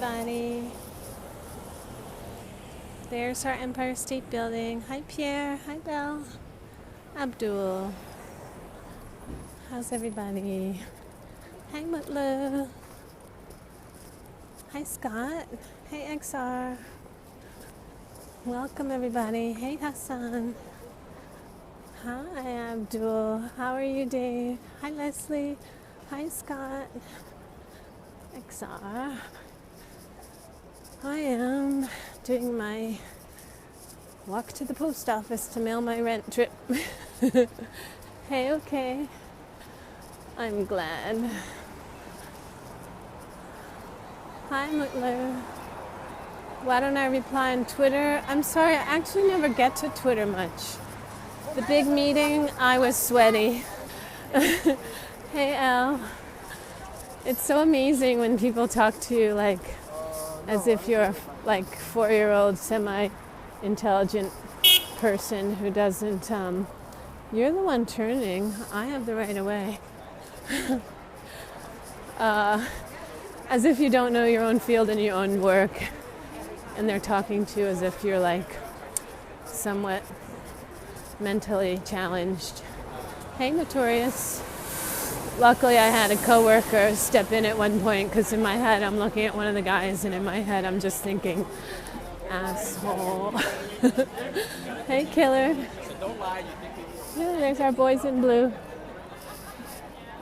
everybody. There's our Empire State Building. Hi, Pierre. Hi, Belle. Abdul. How's everybody? Hi, Mutlu. Hi, Scott. Hey, XR. Welcome, everybody. Hey, Hassan. Hi, Abdul. How are you, Dave? Hi, Leslie. Hi, Scott. XR. I am doing my walk to the post office to mail my rent trip. Hey, okay. I'm glad. Hi, Mutler. Why don't I reply on Twitter? I'm sorry, I actually never get to Twitter much. The big meeting, I was sweaty. Hey, Al. It's so amazing when people talk to you like as if you're a 4-year-old semi-intelligent person who doesn't, you're the one turning. I have the right of way. As if you don't know your own field and your own work. And they're talking to you as if you're like somewhat mentally challenged. Hey, Notorious. Luckily, I had a coworker step in at one point because in my head I'm looking at one of the guys and in my head I'm just thinking, asshole. Hey, Killer. Yeah, there's our boys in blue.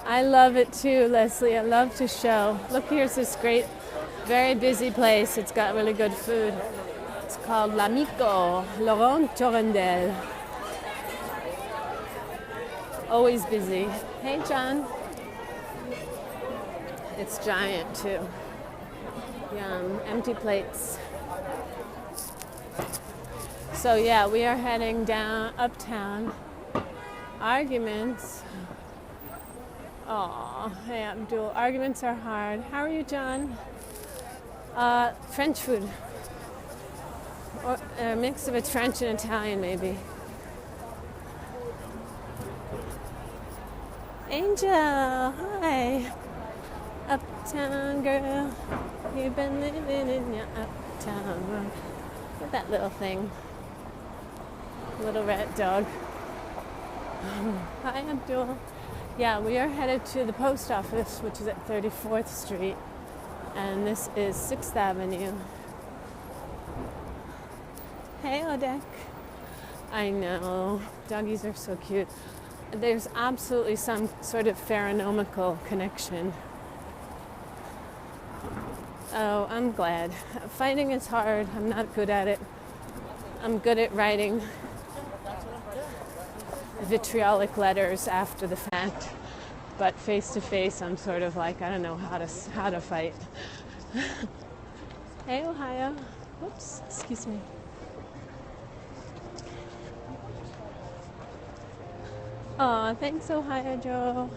I love it too, Leslie. I love to show. Look, here's this great, very busy place. It's got really good food. It's called L'Amico, Laurent Torrendel. Always busy. Hey, John. It's giant too. Yum, empty plates. So yeah, we are heading down uptown. Arguments. Oh, hey, Abdul. Arguments are hard. How are you, John? French food. Or a mix of a French and Italian, maybe. Angel, hi. Uptown girl, you've been living in your uptown world. Look at that little thing. Little rat dog. Hi, Abdul. Yeah, we are headed to the post office, which is at 34th Street, and this is 6th Avenue. Hey, Odek. I know, doggies are so cute. There's absolutely some sort of pheronomical connection. Oh, I'm glad. Fighting is hard. I'm not good at it. I'm good at writing vitriolic letters after the fact, but face to face, I'm sort of like, I don't know how to fight. Hey, Ohio. Whoops, excuse me. Oh, thanks, Ohio Joe.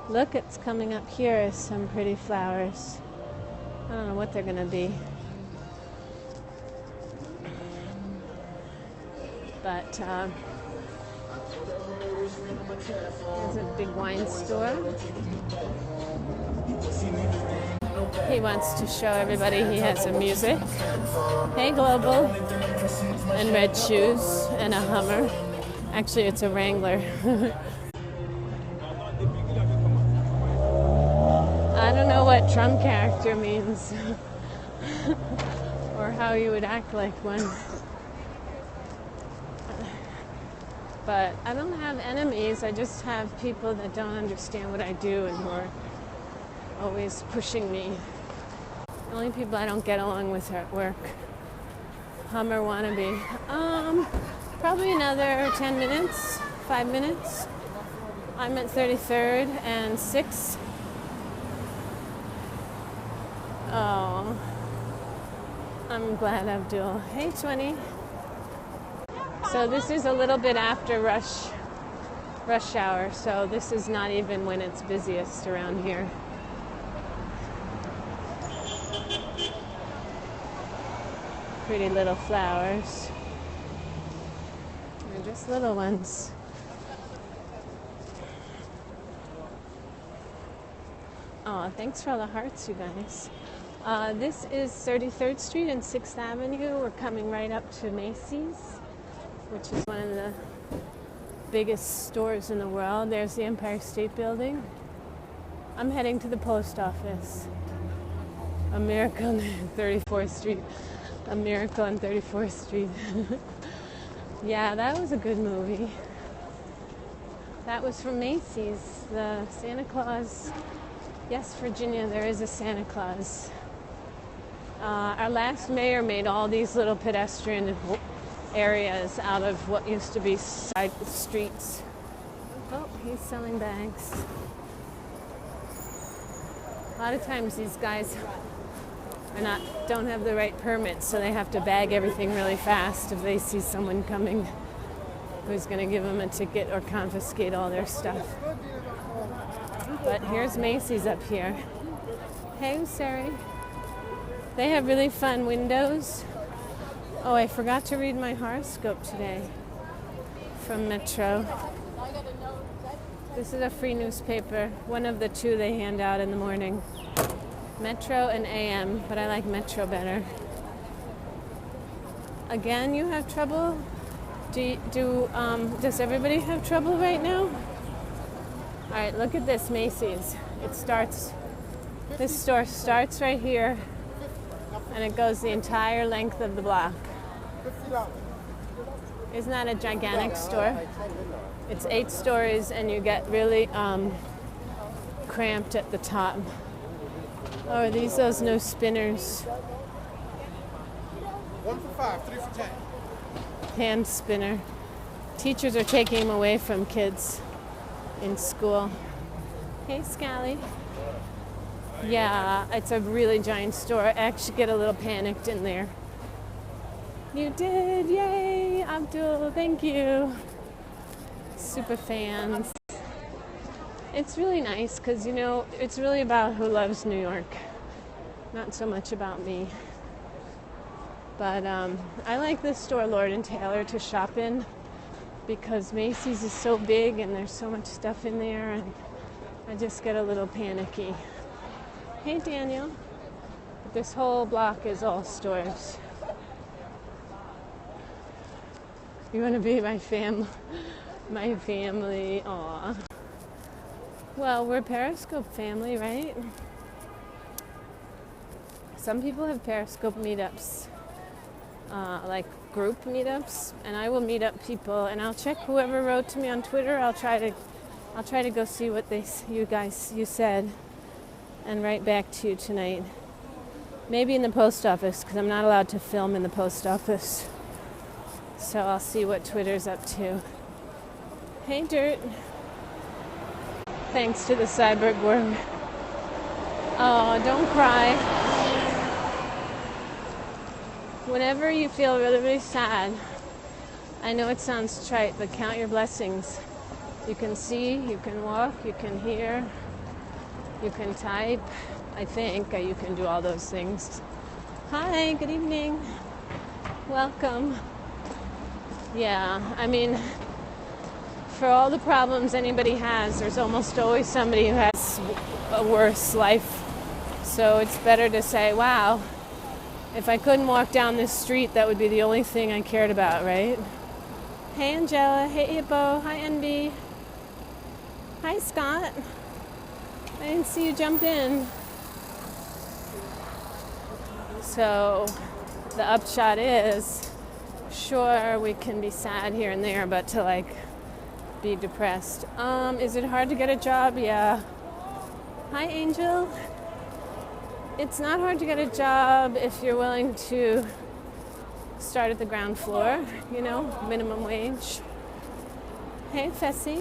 Look, it's coming up here, some pretty flowers. I don't know what they're gonna be. But there's a big wine store. He wants to show everybody he has some music. Hey, Global. And red shoes and a Hummer. Actually, it's a Wrangler. I don't know what Trump character means or how you would act like one. But I don't have enemies. I just have people that don't understand what I do and who are always pushing me. The only people I don't get along with are at work. Hummer wannabe. Probably another 10 minutes, 5 minutes. I'm at 33rd and 6th. Oh, I'm glad, Abdul. Hey, 20. So this is a little bit after rush hour, so this is not even when it's busiest around here. Pretty little flowers. They're just little ones. Oh, thanks for all the hearts, you guys. This is 33rd Street and 6th Avenue. We're coming right up to Macy's, which is one of the biggest stores in the world. There's the Empire State Building. I'm heading to the post office. A Miracle on 34th Street. A Miracle on 34th Street. Yeah, that was a good movie. That was from Macy's. The Santa Claus. Yes, Virginia, there is a Santa Claus. Our last mayor made all these little pedestrian areas out of what used to be side streets. Oh, he's selling bags. A lot of times these guys don't have the right permits, so they have to bag everything really fast if they see someone coming who's going to give them a ticket or confiscate all their stuff. But here's Macy's up here. Hey, Sari. They have really fun windows. Oh, I forgot to read my horoscope today from Metro. This is a free newspaper, one of the two they hand out in the morning. Metro and AM, but I like Metro better. Again, you have trouble? Does everybody have trouble right now? All right, look at this Macy's. This store starts right here, and it goes the entire length of the block. Isn't that a gigantic store? It's 8 stories, and you get really cramped at the top. Oh, are these those new spinners? 1 for 5, 3 for 10. Hand spinner. Teachers are taking them away from kids in school. Hey, Scally. Yeah, it's a really giant store. I actually get a little panicked in there. You did, yay, Abdul, thank you. Super fans. It's really nice because, you know, it's really about who loves New York, not so much about me. But I like this store, Lord & Taylor, to shop in because Macy's is so big and there's so much stuff in there, and I just get a little panicky. Hey, Daniel. But this whole block is all stores. You want to be my family? My family, aw. Well, we're Periscope family, right? Some people have Periscope meetups, like group meetups, and I will meet up people, and I'll check whoever wrote to me on Twitter. I'll try to go see what you said, and write back to you tonight. Maybe in the post office, because I'm not allowed to film in the post office. So I'll see what Twitter's up to. Hey, Dirt. Thanks to the cyborg worm. Oh, don't cry. Whenever you feel really, really sad, I know it sounds trite, but count your blessings. You can see, you can walk, you can hear, you can type. I think you can do all those things. Hi, good evening. Welcome. Yeah, I mean, for all the problems anybody has, there's almost always somebody who has a worse life. So it's better to say, wow, if I couldn't walk down this street, that would be the only thing I cared about, right? Hey, Angela. Hey, Hippo. Hi, NB. Hi, Scott. I didn't see you jump in. So the upshot is, sure, we can be sad here and there, but to be depressed. Is it hard to get a job? Yeah. Hi, Angel. It's not hard to get a job if you're willing to start at the ground floor, minimum wage. Hey, Fessy.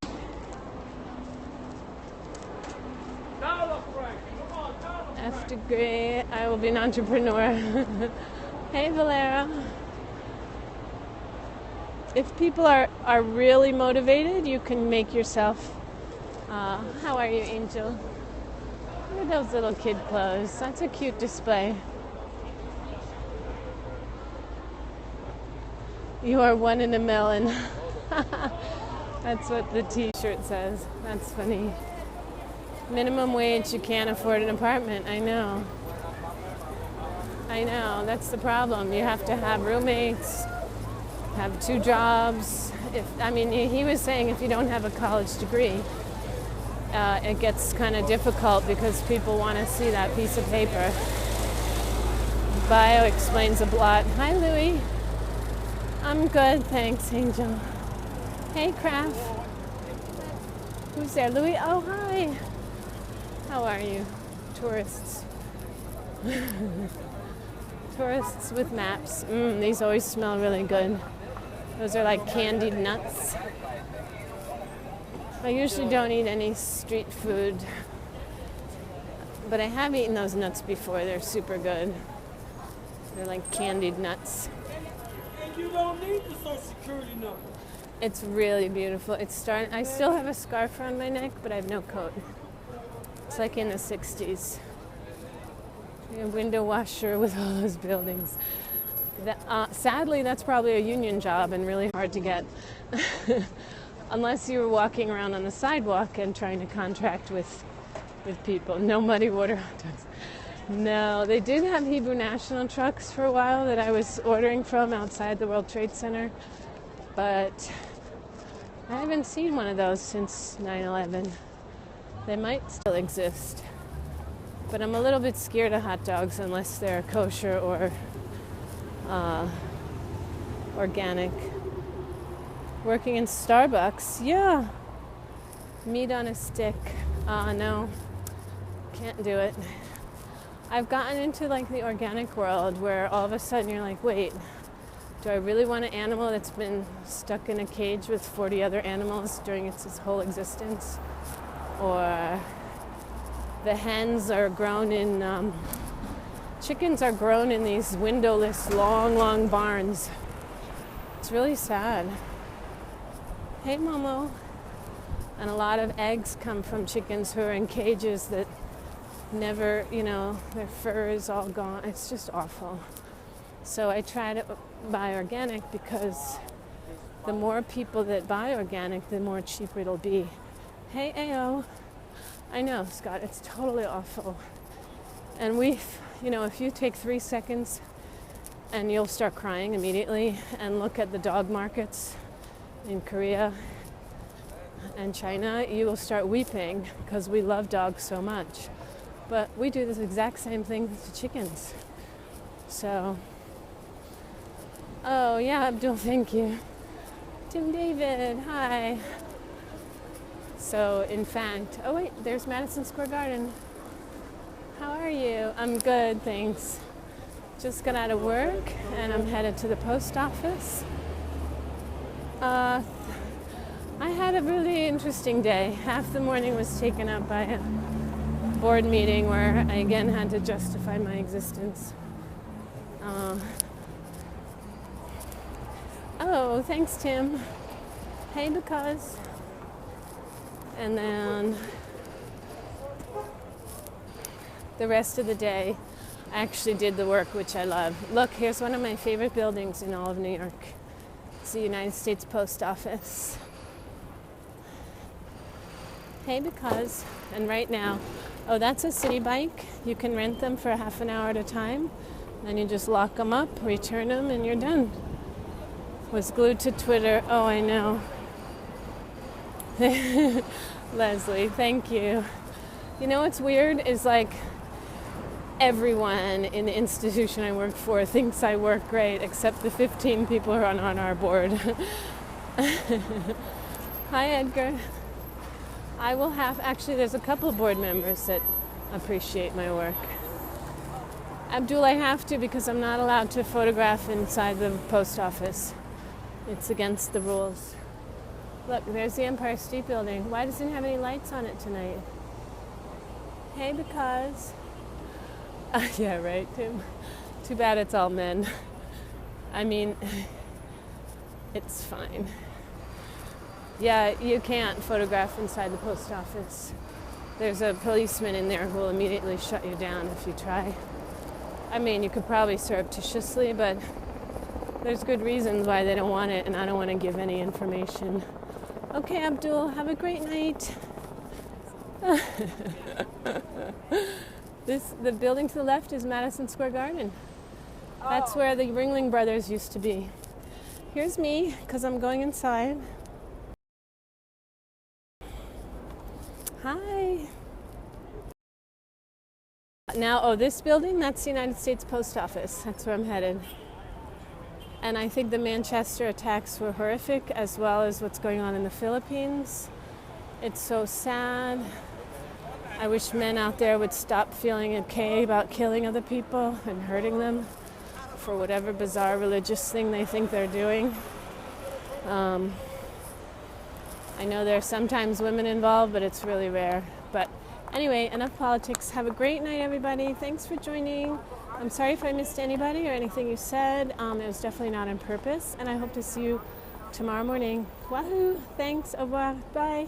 F degree, I will be an entrepreneur. Hey, Valera. If people are really motivated, you can make yourself. How are you, Angel? Look at those little kid clothes. That's a cute display. You are one in a million. That's what the t-shirt says. That's funny. Minimum wage, you can't afford an apartment. I know. That's the problem. You have to have roommates, have 2 jobs. He was saying if you don't have a college degree, it gets kind of difficult because people want to see that piece of paper. Bio explains a lot. Hi, Louie. I'm good, thanks, Angel. Hey, Kraft. Who's there? Louie? Oh, hi. How are you? Tourists. Tourists with maps. These always smell really good. Those are like candied nuts. I usually don't eat any street food, but I have eaten those nuts before. They're super good. They're like candied nuts. And you don't need the Social Security number. It's really beautiful. I still have a scarf around my neck, but I have no coat. It's like in the 60s. A window washer with all those buildings. Sadly, that's probably a union job and really hard to get. Unless you were walking around on the sidewalk and trying to contract with people. No muddy water hot dogs. No, they did have Hebrew National trucks for a while that I was ordering from outside the World Trade Center. But I haven't seen one of those since 9/11. They might still exist. But I'm a little bit scared of hot dogs unless they're kosher or organic. Working in Starbucks, yeah. Meat on a stick. No, can't do it. I've gotten into like the organic world where all of a sudden you're like, wait, do I really want an animal that's been stuck in a cage with 40 other animals during its whole existence? Or the hens are grown in, chickens are grown in these windowless, long barns. It's really sad. Hey, Momo. And a lot of eggs come from chickens who are in cages that never, their fur is all gone. It's just awful. So I try to buy organic because the more people that buy organic, the more cheaper it'll be. Hey, AO. I know, Scott, it's totally awful. And if you take 3 seconds and you'll start crying immediately and look at the dog markets in Korea and China, you will start weeping because we love dogs so much. But we do this exact same thing to chickens. So, oh yeah, Abdul, thank you. Tim David, hi. So, in fact, oh wait, there's Madison Square Garden. How are you? I'm good, thanks. Just got out of work and I'm headed to the post office. I had a really interesting day. Half the morning was taken up by a board meeting where I again had to justify my existence. Oh, thanks, Tim. Hey, because. And then the rest of the day, I actually did the work, which I love. Look, here's one of my favorite buildings in all of New York. It's the United States Post Office. Hey, because. And right now, oh, that's a city bike. You can rent them for half an hour at a time. Then you just lock them up, return them, and you're done. Was glued to Twitter. Oh, I know. Leslie, thank you. You know what's weird is like everyone in the institution I work for thinks I work great, except the 15 people who are on our board. Hi, Edgar. Actually, there's a couple of board members that appreciate my work. Abdul, I have to because I'm not allowed to photograph inside the post office. It's against the rules. Look, there's the Empire State Building. Why doesn't it have any lights on it tonight? Hey, because. Yeah, right, Tim. Too bad it's all men. I mean, it's fine. Yeah, you can't photograph inside the post office. There's a policeman in there who will immediately shut you down if you try. I mean, you could probably surreptitiously, but there's good reasons why they don't want it, and I don't want to give any information. Okay, Abdul, have a great night. The building to the left is Madison Square Garden. That's where the Ringling Brothers used to be. Here's me, because I'm going inside. Hi. Now, this building, that's the United States Post Office. That's where I'm headed. And I think the Manchester attacks were horrific, as well as what's going on in the Philippines. It's so sad. I wish men out there would stop feeling okay about killing other people and hurting them for whatever bizarre religious thing they think they're doing. I know there are sometimes women involved, but it's really rare. But anyway, enough politics. Have a great night, everybody. Thanks for joining. I'm sorry if I missed anybody or anything you said. It was definitely not on purpose. And I hope to see you tomorrow morning. Wahoo! Thanks. Au revoir. Bye.